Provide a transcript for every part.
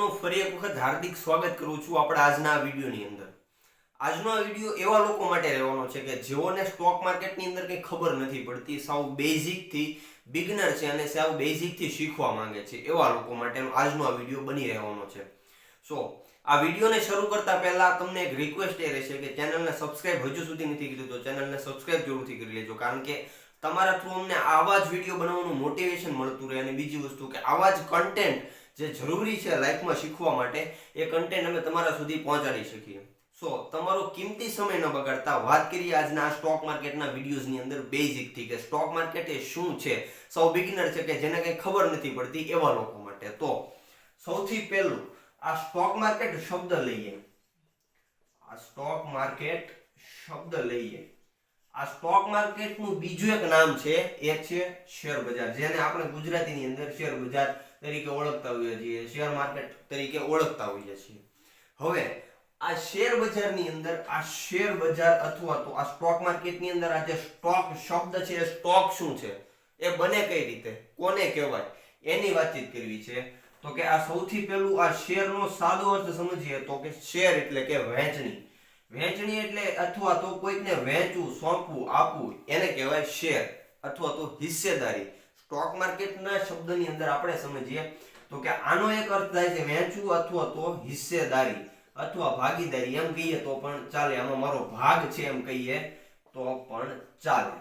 મિત્રોનું ફરી એક વખત હાર્દિક સ્વાગત કરું છું આપણા આજના વિડીયોની અંદર। આજનો આ વિડીયો એવા લોકો માટે રહેવાનો છે કે જેઓને સ્ટોક માર્કેટની અંદર કંઈ ખબર નથી પડતી, સાવ બેઝિકથી બિગનર છે અને સાવ બેઝિકથી શીખવા માંગે છે એવા લોકો માટેનો આજનો આ વિડીયો બની રહેવાનો છે। આ વિડીયોને શરૂ કરતા પહેલા તમને એક રિક્વેસ્ટ એ રહેશે કે ચેનલને સબસ્ક્રાઇબ હજુ સુધી નથી કીધું તો ચેનલને સબસ્ક્રાઇબ જરૂરથી કરી લેજો, કારણ કે તમારા થ્રુ અમને આવા જ વિડીયો બનાવવાનું મોટિવેશન મળતું રહે। અને બીજી વસ્તુ કે આવા જ કન્ટેન્ટ જે જરૂરી છે લાઈફમાં શીખવા માટે એ કન્ટેન્ટ અમે તમારા સુધી પહોંચાડી શકીએ। તમારો કિંમતી સમય ન બગાડતા વાત કરીએ આજના સ્ટોક માર્કેટના વિડીયોઝની અંદર બેઝિકથી કે સ્ટોક માર્કેટ એ શું છે, સૌ બિગિનર છે કે જેને કંઈ ખબર નથી પડતી એવા લોકો માટે। તો સૌથી પહેલું આ સ્ટોક માર્કેટ શબ્દ લઈએ, આ સ્ટોક માર્કેટ શબ્દ લઈએ, આ સ્ટોક માર્કેટનું બીજું એક નામ છે એ છે શેર બજાર, જેને આપણે ગુજરાતીની અંદર શેર બજાર તરીકે ઓળખતા હોઈએ છીએ, શેર માર્કેટ તરીકે ઓળખતા હોઈએ છીએ। હવે આ શેર બજારની અંદર આ શેર બજાર અથવા તો આ સ્ટોક માર્કેટની અંદર આ જે સ્ટોક શબ્દ છે, સ્ટોક શું છે, એ બને કઈ રીતે, કોને કહેવાય, એની વાતચીત કરવી છે। તો કે આ સૌથી પહેલું આ શેરનો સાદો અર્થ સમજીએ તો કે શેર એટલે કે વહેંચણી, વહેંચણી એટલે અથવા તો કોઈકને વહેંચવું, સોંપવું, આપવું, એને કહેવાય શેર અથવા તો હિસ્સેદારી। સ્ટોક માર્કેટના શબ્દની અંદર આપણે સમજીએ તો કે આનો એક અર્થ થાય છે વહેંચવું અથવા તો હિસ્સેદારી અથવા ભાગીદારી, એમ કહીએ તો પણ ચાલે, આમાં મારો ભાગ છે એમ કહીએ તો પણ ચાલે।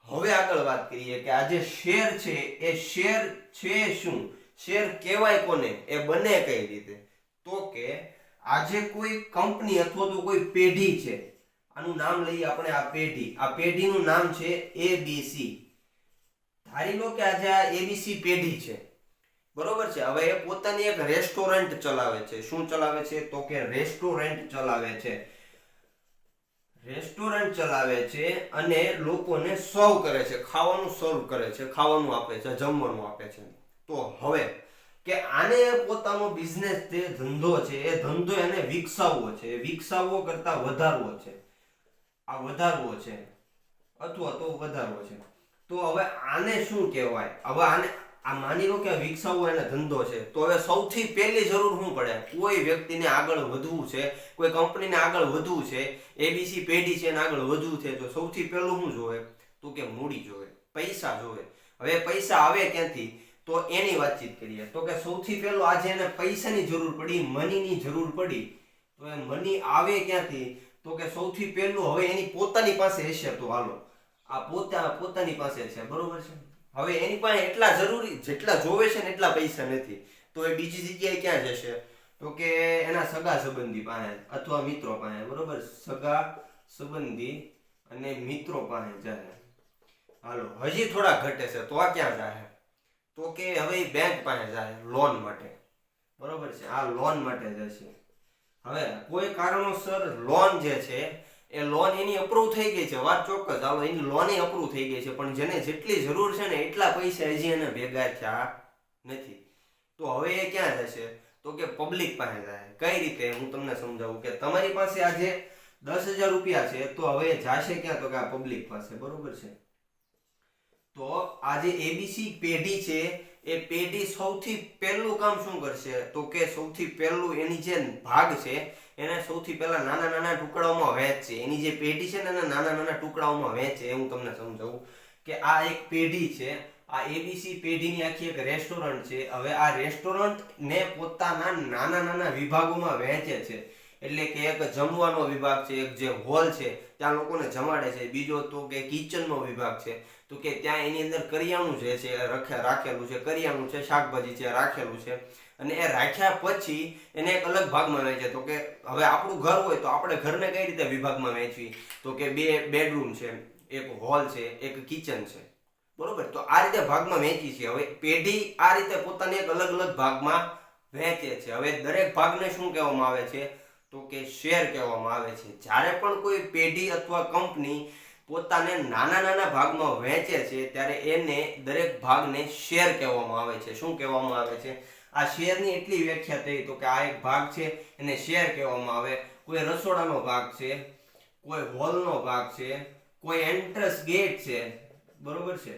હવે આગળ વાત કરીએ કે આ જે શેર છે એ શેર છે શું, શેર કહેવાય કોને, એ બને કઈ રીતે। તો કે આજે કોઈ કંપની અથવા તો કોઈ પેઢી છે, આનું નામ લઈએ આપણે, આ પેઢી, આ પેઢીનું નામ છે એબીસી। ધારી લો કે આજે આ એબીસી પેઢી છે, બરોબર છે। હવે એ પોતાની એક રેસ્ટોરન્ટ ચલાવે છે, શું ચલાવે છે તો કે રેસ્ટોરન્ટ ચલાવે છે, રેસ્ટોરન્ટ ચલાવે છે અને લોકોને સર્વ કરે છે, ખાવાનું સર્વ કરે છે, ખાવાનું આપે છે, જમવાનું આપે છે। તો હવે કે આને પોતાનો બિઝનેસ જે ધંધો છે એ ધંધો એને વિકસાવવો છે, વિકસાવવો કરતા વધારવો છે, આ વધારવો છે અથવા તો વધારવો છે। તો હવે આને શું કહેવાય, હવે આને આ માની લો કે વિકસાવવો એને ધંધો છે, તો હવે સૌથી પહેલી જરૂર શું પડે, કોઈ વ્યક્તિને આગળ વધવું છે, કોઈ કંપનીને આગળ વધવું છે, એબીસી પેઢી છે એને આગળ વધવું છે, તો સૌથી પહેલું શું જોવે તો કે મૂડી જોવે, પૈસા જોવે। હવે પૈસા આવે ક્યાંથી તો એની વાતચીત કરીએ તો કે સૌથી પહેલો આજે એને પૈસાની જરૂર પડી, મનીની જરૂર પડી, તો એ મની આવે ક્યાંથી તો કે સૌથી પહેલું હવે એની પોતાની પાસે હશે, તો હાલો આ પોતાની પાસે છે, બરોબર છે। હવે એની પાસે એટલા જરૂરી જેટલા જોવે છે ને એટલા પૈસા નથી, તો એ બીજી જગ્યાએ ક્યાં જશે તો કે એના સગા સંબંધી પાસે અથવા મિત્રો પાસે, બરોબર, સગા સંબંધી અને મિત્રો પાસે જાય। હાલો હજી થોડા ઘટે છે તો આ ક્યાં જાય તો કે હવે બેંક પાસે જાય લોન માટે, બરોબર છે, આ લોન માટે જશે। હવે કોઈ કારણોસર લોન જે છે એ લોન એની અપ્રૂવ થઈ ગઈ છે, વાત ચોક્કસ, હાલો એની લોન અપ્રૂવ થઈ ગઈ છે, પણ જેને જેટલી જરૂર છે ને એટલા પૈસા હજી એને ભેગા થયા નથી, તો હવે એ ક્યાં જશે તો કે પબ્લિક પાસે જાય। કઈ રીતે હું તમને સમજાવું કે તમારી પાસે આજે 10,000 રૂપિયા છે, તો હવે એ જાશે ક્યાં તો કે આ પબ્લિક પાસે, બરોબર છે। તો આ જે એબીસી પેઢી છે એ પેઢી સૌથી પહેલું કામ શું કરશે તો કે સૌથી પહેલું એની જે ભાગ છે એને સૌથી પહેલા નાના નાના ટુકડાઓમાં વહેંચશે, એની જે પેઢી છે ને એને નાના નાના ટુકડાઓમાં વહેંચે। હું તમને સમજાવું કે આ એક પેઢી છે, આ એબીસી પેઢીની આખી એક રેસ્ટોરન્ટ છે। હવે આ રેસ્ટોરન્ટ ને પોતાના નાના નાના વિભાગોમાં વહેંચે છે, એટલે કે એક જમવાનો વિભાગ છે, એક જે હોલ છે ત્યાં લોકોને જમાડે છે, બીજો તો કે કિચનનો વિભાગ છે, તો કે ત્યાં એની અંદર કરિયાણું જે છે રાખેલું છે, કરિયાણું છે, શાકભાજી છે રાખેલું છે, અને એ રાખ્યા પછી એને એક અલગ ભાગમાં વહેંચે। તો કે હવે આપણું ઘર હોય તો આપણે ઘરને કઈ રીતે વિભાગમાં વહેંચવી તો કે 2 બેડરૂમ છે, એક હોલ છે, એક કિચન છે, બરોબર, તો આ રીતે ભાગમાં વહેંચી છે। હવે પેઢી આ રીતે પોતાને એક અલગ અલગ ભાગમાં વહેંચે છે। હવે દરેક ભાગને શું કહેવામાં આવે છે તો કે શેર કહેવામાં આવે છે। જ્યારે પણ કોઈ પેઢી અથવા કંપની પોતાને નાના નાના ભાગમાં વહેંચે છે ત્યારે એને દરેક ભાગને શેર કહેવામાં આવે છે। શું કહેવામાં આવે છે, આ શેરની એટલી વ્યાખ્યા થઈ તો કે આ એક ભાગ છે એને શેર કહેવામાં આવે। કોઈ રસોડાનો ભાગ છે, કોઈ હોલનો ભાગ છે, કોઈ એન્ટ્રન્સ ગેટ છે, બરોબર છે,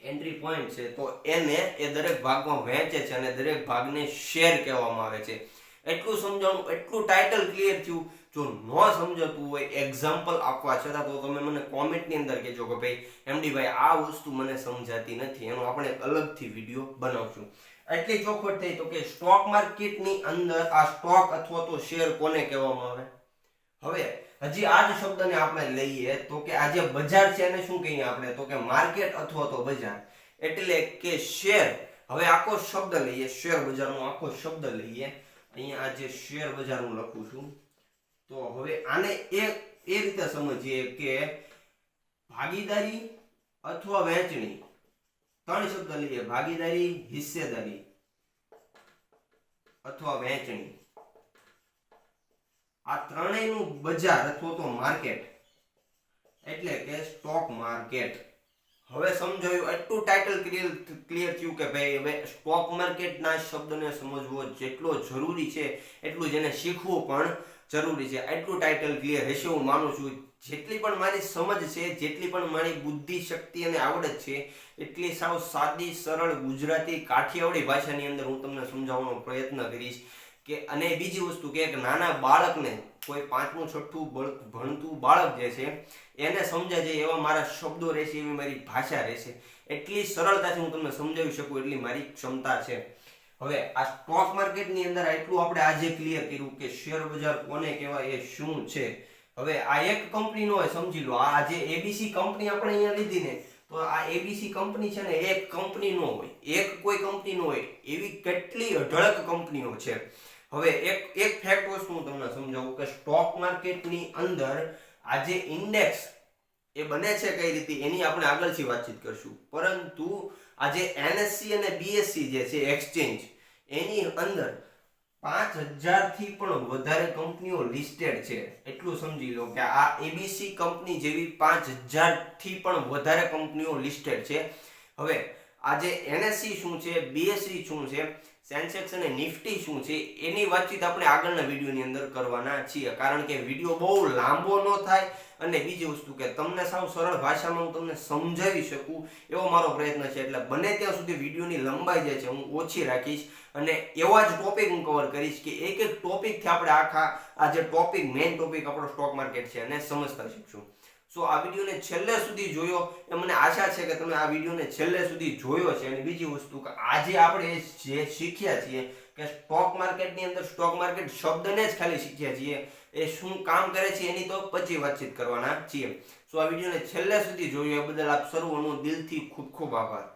એન્ટ્રી પોઈન્ટ છે તો એને એ દરેક ભાગમાં વહેંચે છે અને દરેક ભાગને શેર કહેવામાં આવે છે. એટલું સમજાવવાનું, એટલું ટાઇટલ ક્લિયર થયું. જો ન સમજાતું હોય, એક્ઝામ્પલ આપવા છતાં, તો તમે મને કોમેન્ટની અંદર કહેજો કે ભાઈ એમડી ભાઈ આ વસ્તુ મને સમજાતી નથી, એનો આપણે અલગથી વિડીયો બનાવશું. એટલી ચોખવટ થઈ તો કે સ્ટોક માર્કેટની અંદર આ સ્ટોક અથવા તો શેર કોને કહેવામાં આવે. હવે હજી આ જ શબ્દને આપણે લઈએ તો કે આ જે બજાર છે એને શું કહીએ આપણે, તો કે માર્કેટ અથવા તો બજાર. એટલે કે શેર. હવે આખો શબ્દ લઈએ, શેર બજારનો આખો શબ્દ લઈએ. અહીંયા આ જે શેર બજાર હું લખું છું, તો હવે આને એ રીતે સમજીએ કે ભાગીદારી અથવા વહેંચણી. ત્રણ શબ્દ લઈએ, ભાગીદારી, હિસ્સેદારી અથવા વહેંચણી. આ ત્રણેયનું બજાર અથવા તો માર્કેટ એટલે કે સ્ટોક માર્કેટ. હવે સમજાયું, એટલું ટાઇટલ ક્લિયર થયું કે ભાઈ હવે સ્ટોક માર્કેટના શબ્દને સમજવો જેટલો જરૂરી છે એટલું જ એને શીખવું પણ જરૂરી છે. એટલું ટાઇટલ ક્લિયર હશે હું માનું છું. જેટલી પણ મારી સમજ છે, જેટલી પણ મારી બુદ્ધિ શક્તિ અને આવડત છે, એટલી સાવ સાદી સરળ ગુજરાતી કાઠિયાવાડી ભાષાની અંદર હું તમને સમજાવવાનો પ્રયત્ન કરીશ. કે અને બીજી વસ્તુ કે એક નાના બાળકને, કોઈ 5મું 6થું ભણતું બાળક જે છે એને સમજાય જાય એવા મારા શબ્દો રહેશે, એવી મારી ભાષા રહેશે. એટલી સરળતાથી હું તમને સમજાવી શકું એટલી મારી ક્ષમતા છે. હવે આ સ્ટોક માર્કેટની અંદર એટલું આપણે આજે ક્લિયર કર્યું કે શેર બજાર કોને કહેવાય, એ શું છે. હવે આ એક કંપની નો હોય, સમજી લો. આ જે એબીસી કંપની આપણે અહીંયા લીધી ને, તો આ એબીસી કંપની છે ને, એક કંપની નો હોય, એક કોઈ કંપની નો હોય, એવી કેટલી અઢળક કંપનીઓ છે. હવે એક ફેક્ટ વસ્તુ હું તમને સમજાવું કે સ્ટોક માર્કેટની અંદર આ જે ઇન્ડેક્સ એ બને છે કઈ રીતે, એની આપણે આગળથી વાતચીત કરશું. પરંતુ આ જે એનએસસી અને બીએસસી જે છે એક્સચેન્જ, એની અંદર 5000 થી પણ વધારે કંપનીઓ લિસ્ટેડ છે. એટલું સમજી લો કે આ એબીસી કંપની જેવી 5000 થી પણ વધારે કંપનીઓ લિસ્ટેડ છે. હવે આ જે એનએસસી શું છે, બીએસસી શું છે, સેન્સેક્સ અને નિફ્ટી શું છે, એની વાતચીત આપણે આગળના વિડીયોની અંદર કરવાના છીએ. કારણ કે વિડીયો બહુ લાંબો ન થાય અને બીજી વસ્તુ કે તમને સાવ સરળ ભાષામાં હું તમને સમજાવી શકું એવો મારો પ્રયત્ન છે. એટલે બને ત્યાં સુધી વિડીયોની લંબાઈ જે છે હું ઓછી રાખીશ અને એવા જ ટોપિક હું કવર કરીશ કે એક એક ટોપિકથી આપણે આખા આ જે ટોપિક, મેઇન ટોપિક આપણો સ્ટોક માર્કેટ છે એને સમજતા શીખશું. સો આ વિડીયોને છેલ્લે સુધી જોયો એ મને આશા છે કે તમે આ વિડીયોને છેલ્લે સુધી જોયો છે. અને બીજી વસ્તુ કે આજે આપણે જે શીખ્યા છીએ કે સ્ટોક માર્કેટની અંદર સ્ટોક માર્કેટ શબ્દને જ ખાલી શીખ્યા છીએ, એ શું કામ કરે છે એની તો પછી વાતચીત કરવાના છીએ. સો આ વિડીયોને છેલ્લે સુધી જોયો એ બદલ આપ સર્વનો દિલથી ખૂબ ખૂબ આભાર.